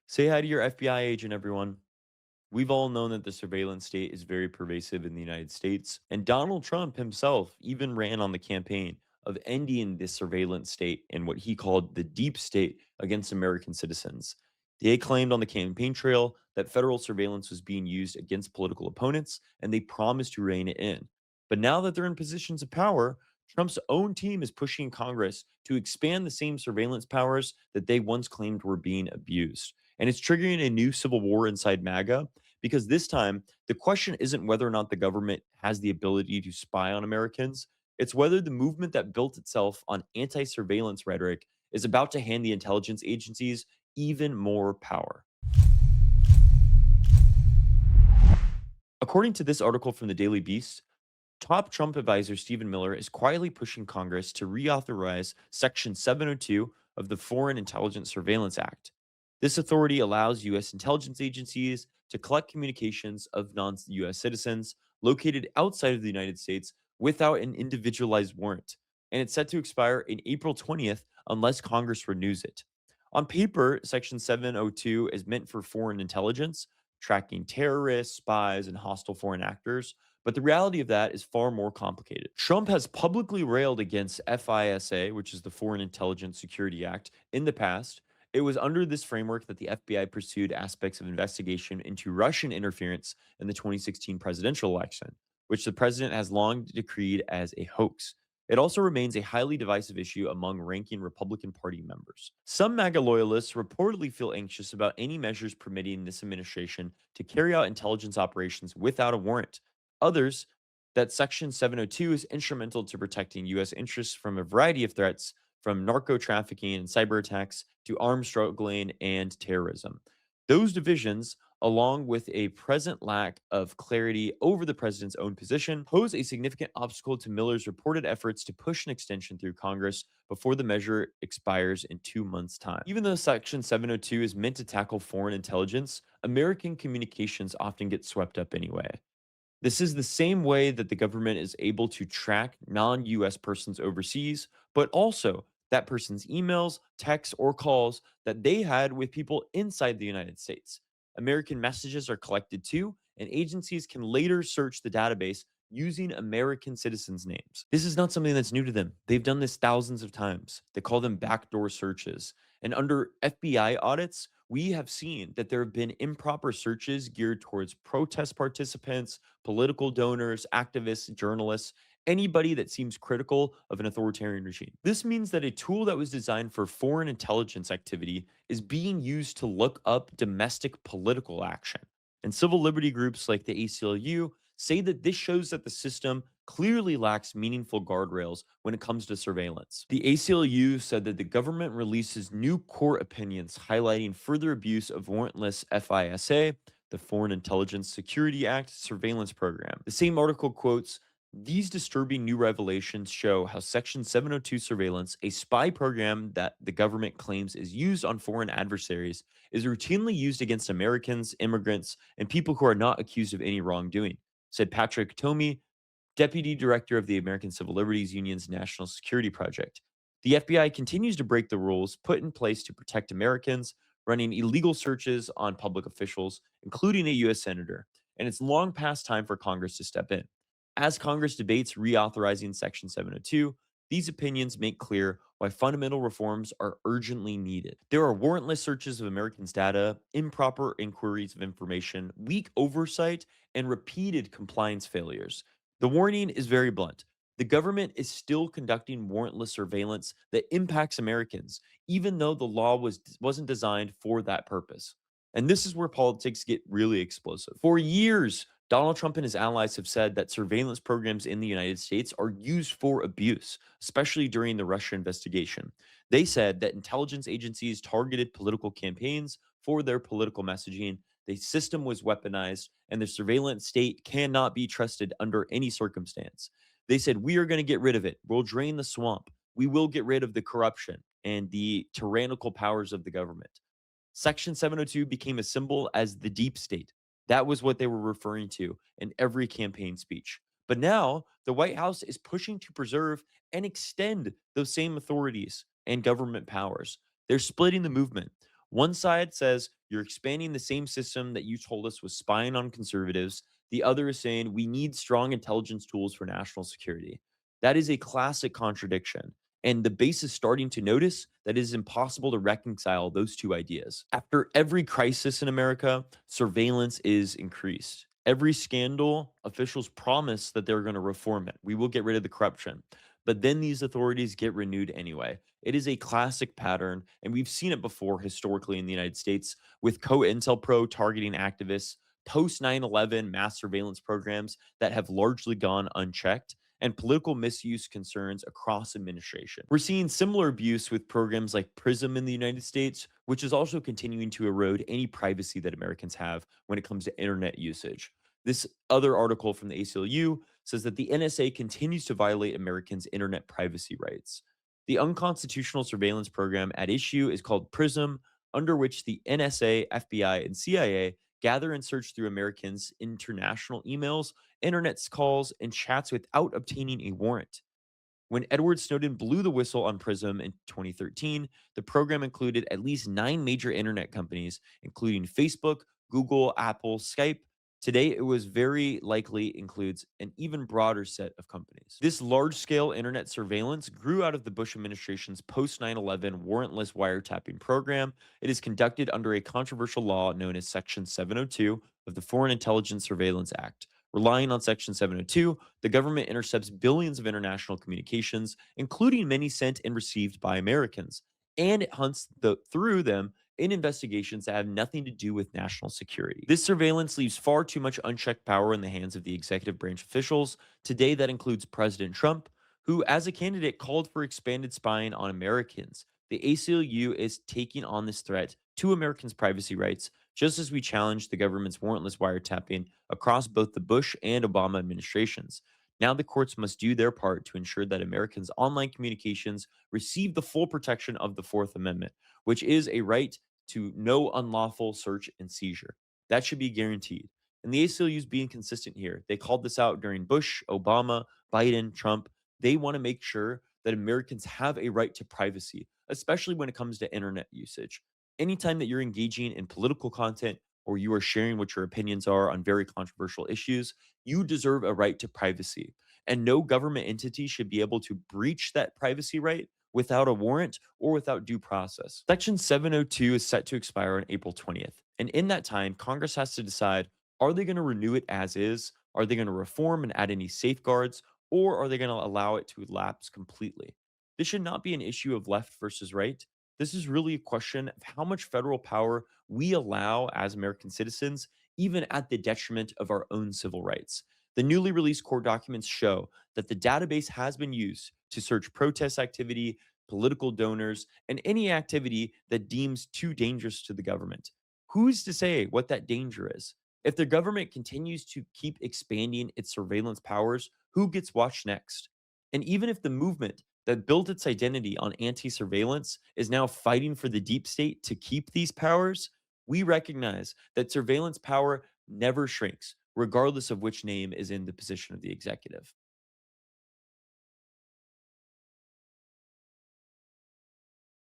Say hi to your FBI agent, everyone. We've all known that the surveillance state is very pervasive in the United States, and Donald Trump himself even ran on the campaign of ending this surveillance state and what he called the deep state against American citizens. They claimed on the campaign trail that federal surveillance was being used against political opponents, and they promised to rein it in. But now that they're in positions of power, Trump's own team is pushing Congress to expand the same surveillance powers that they once claimed were being abused. And it's triggering a new civil war inside MAGA because this time the question isn't whether or not the government has the ability to spy on Americans. It's whether the movement that built itself on anti surveillance rhetoric is about to hand the intelligence agencies even more power. According to this article from the Daily Beast, top Trump advisor Stephen Miller is quietly pushing Congress to reauthorize Section 702 of the Foreign Intelligence Surveillance Act. This authority allows U.S. intelligence agencies to collect communications of non U.S. citizens located outside of the United States without an individualized warrant. And it's set to expire in April 20th unless Congress renews it. On paper, Section 702 is meant for foreign intelligence, tracking terrorists, spies, and hostile foreign actors. But the reality of that is far more complicated. Trump has publicly railed against FISA, which is the Foreign Intelligence Security Act, in the past. It was under this framework that the FBI pursued aspects of investigation into Russian interference in the 2016 presidential election, which the president has long decreed as a hoax. It also remains a highly divisive issue among ranking Republican Party members. Some MAGA loyalists reportedly feel anxious about any measures permitting this administration to carry out intelligence operations without a warrant. Others, that Section 702 is instrumental to protecting U.S. interests from a variety of threats, from narco trafficking and cyber attacks to arms struggling and terrorism. Those divisions, along with a present lack of clarity over the president's own position, pose a significant obstacle to Miller's reported efforts to push an extension through Congress before the measure expires in 2 months' time. Even though Section 702 is meant to tackle foreign intelligence, American communications often get swept up anyway. This is the same way that the government is able to track non US persons overseas, but also that person's emails, texts, or calls that they had with people inside the United States. American messages are collected too, and agencies can later search the database using American citizens' names. This is not something that's new to them. They've done this thousands of times. They call them backdoor searches. And under FBI audits, we have seen that there have been improper searches geared towards protest participants, political donors, activists, journalists, anybody that seems critical of an authoritarian regime. This means that a tool that was designed for foreign intelligence activity is being used to look up domestic political action. And civil liberty groups like the ACLU say that this shows that the system clearly lacks meaningful guardrails when it comes to surveillance. The ACLU said that the government releases new court opinions highlighting further abuse of warrantless FISA, the Foreign Intelligence Security Act surveillance program. The same article quotes, these disturbing new revelations show how Section 702 surveillance, a spy program that the government claims is used on foreign adversaries, is routinely used against Americans, immigrants, and people who are not accused of any wrongdoing, said Patrick Tomey, deputy director of the American Civil Liberties Union's National Security Project. The FBI continues to break the rules put in place to protect Americans, running illegal searches on public officials, including a U.S. senator, and it's long past time for Congress to step in. As Congress debates reauthorizing Section 702, these opinions make clear why fundamental reforms are urgently needed. There are warrantless searches of Americans' data, improper inquiries of information, weak oversight, and repeated compliance failures. The warning is very blunt. The government is still conducting warrantless surveillance that impacts Americans, even though the law wasn't designed for that purpose. And this is where politics get really explosive. For years, Donald Trump and his allies have said that surveillance programs in the United States are used for abuse, especially during the Russia investigation. They said that intelligence agencies targeted political campaigns for their political messaging. The system was weaponized, and the surveillance state cannot be trusted under any circumstance. They said, we are going to get rid of it. We'll drain the swamp. We will get rid of the corruption and the tyrannical powers of the government. Section 702 became a symbol as the deep state. That was what they were referring to in every campaign speech. But now the White House is pushing to preserve and extend those same authorities and government powers. They're splitting the movement. One side says you're expanding the same system that you told us was spying on conservatives. The other is saying we need strong intelligence tools for national security. That is a classic contradiction. And the base is starting to notice that it is impossible to reconcile those two ideas. After every crisis in America, surveillance is increased. Every scandal, officials promise that they're going to reform it. We will get rid of the corruption. But then these authorities get renewed anyway. It is a classic pattern, and we've seen it before historically in the United States with COINTELPRO targeting activists, post 9/11 mass surveillance programs that have largely gone unchecked, and political misuse concerns across administration. We're seeing similar abuse with programs like PRISM in the United States, which is also continuing to erode any privacy that Americans have when it comes to internet usage. This other article from the ACLU says that the NSA continues to violate Americans' internet privacy rights. The unconstitutional surveillance program at issue is called PRISM, under which the NSA, FBI, and CIA gather and search through Americans' international emails, internet calls, and chats without obtaining a warrant. When Edward Snowden blew the whistle on PRISM in 2013, the program included at least nine major internet companies, including Facebook, Google, Apple, Skype. Today, it was very likely includes an even broader set of companies. This large scale internet surveillance grew out of the Bush administration's post 9/11 warrantless wiretapping program. It is conducted under a controversial law known as Section 702 of the Foreign Intelligence Surveillance Act. Relying on Section 702, the government intercepts billions of international communications, including many sent and received by Americans, and it hunts through them in investigations that have nothing to do with national security. This surveillance leaves far too much unchecked power in the hands of the executive branch officials. Today, that includes President Trump, who, as a candidate, called for expanded spying on Americans. The ACLU is taking on this threat to Americans' privacy rights, just as we challenged the government's warrantless wiretapping across both the Bush and Obama administrations. Now the courts must do their part to ensure that Americans' online communications receive the full protection of the Fourth Amendment, which is a right to no unlawful search and seizure. That should be guaranteed. And the ACLU is being consistent here. They called this out during Bush, Obama, Biden, Trump. They want to make sure that Americans have a right to privacy, especially when it comes to internet usage. Anytime that you're engaging in political content or you are sharing what your opinions are on very controversial issues, you deserve a right to privacy. And no government entity should be able to breach that privacy right without a warrant or without due process. Section 702 is set to expire on April 20th. And in that time, Congress has to decide, are they going to renew it as is? Are they going to reform and add any safeguards? Or are they going to allow it to lapse completely? This should not be an issue of left versus right. This is really a question of how much federal power we allow as American citizens, even at the detriment of our own civil rights. The newly released court documents show that the database has been used to search protest activity, political donors, and any activity that deems too dangerous to the government. Who's to say what that danger is? If the government continues to keep expanding its surveillance powers, who gets watched next? And even if the movement that built its identity on anti surveillance is now fighting for the deep state to keep these powers, we recognize that surveillance power never shrinks, regardless of which name is in the position of the executive.